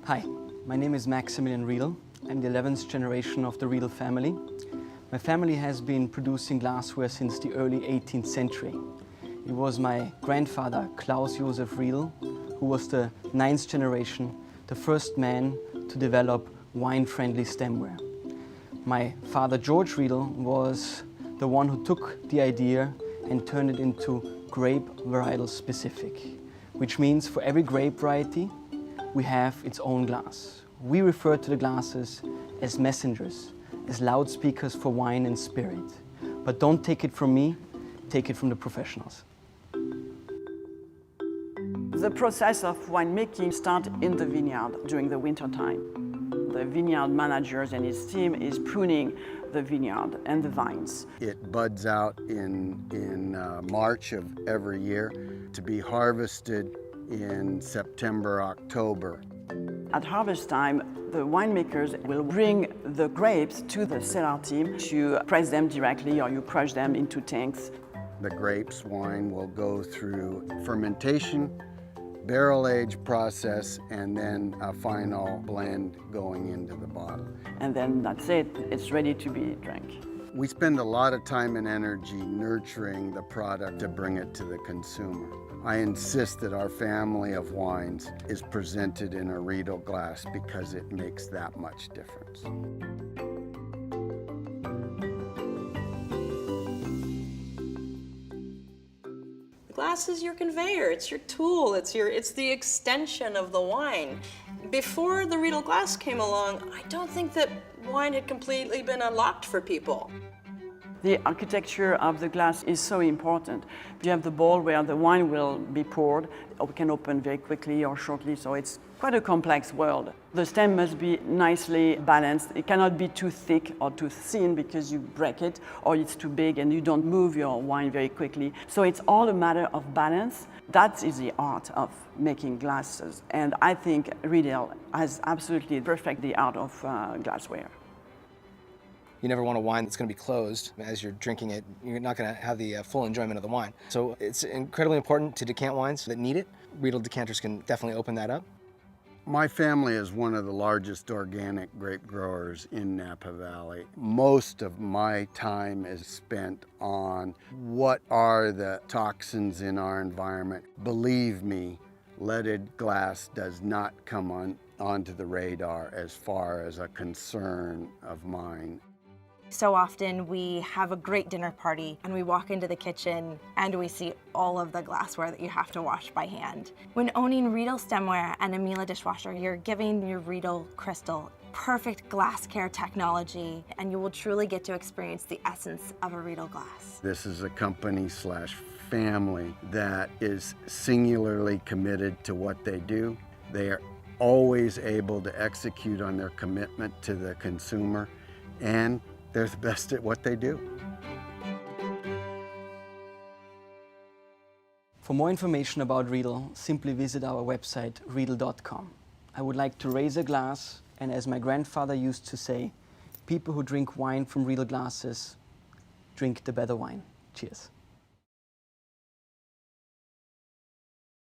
Hi, my name is Maximilian Riedel. I'm the 11th generation of the Riedel family. My family has been producing glassware since the early 18th century. It was my grandfather, Klaus Josef Riedel, who was the 9th generation, the first man to develop wine-friendly stemware. My father, George Riedel, was the one who took the idea and turned it into grape varietal specific, which means for every grape variety, we have its own glass. We refer to the glasses as messengers, as loudspeakers for wine and spirit. But don't take it from me, take it from the professionals. The process of winemaking starts in the vineyard during the winter time. The vineyard managers and his team is pruning the vineyard and the vines. It buds out in March of every year to be harvested in September, October. At harvest time, the winemakers will bring the grapes to the cellar team to press them directly, or you crush them into tanks. The grapes wine will go through fermentation, barrel age process, and then a final blend going into the bottle. And then that's it, it's ready to be drank. We spend a lot of time and energy nurturing the product to bring it to the consumer. I insist that our family of wines is presented in a Riedel glass because it makes that much difference. The glass is your conveyor, it's your tool, it's the extension of the wine. Before the Riedel glass came along, I don't think that wine had completely been unlocked for people. The architecture of the glass is so important. You have the bowl where the wine will be poured, or can open very quickly or shortly, so it's quite a complex world. The stem must be nicely balanced. It cannot be too thick or too thin because you break it, or it's too big and you don't move your wine very quickly. So it's all a matter of balance. That is the art of making glasses, and I think Riedel has absolutely perfected the art of glassware. You never want a wine that's going to be closed. As you're drinking it, you're not going to have the full enjoyment of the wine. So it's incredibly important to decant wines that need it. Riedel decanters can definitely open that up. My family is one of the largest organic grape growers in Napa Valley. Most of my time is spent on what are the toxins in our environment. Believe me, leaded glass does not come onto the radar as far as a concern of mine. So often we have a great dinner party and we walk into the kitchen and we see all of the glassware that you have to wash by hand. When owning Riedel stemware and a Miele dishwasher, you're giving your Riedel crystal perfect glass care technology, and you will truly get to experience the essence of a Riedel glass. This is a company/family that is singularly committed to what they do. They are always able to execute on their commitment to the consumer, and they're the best at what they do. For more information about Riedel, simply visit our website, riedel.com. I would like to raise a glass, and as my grandfather used to say, people who drink wine from Riedel glasses drink the better wine. Cheers.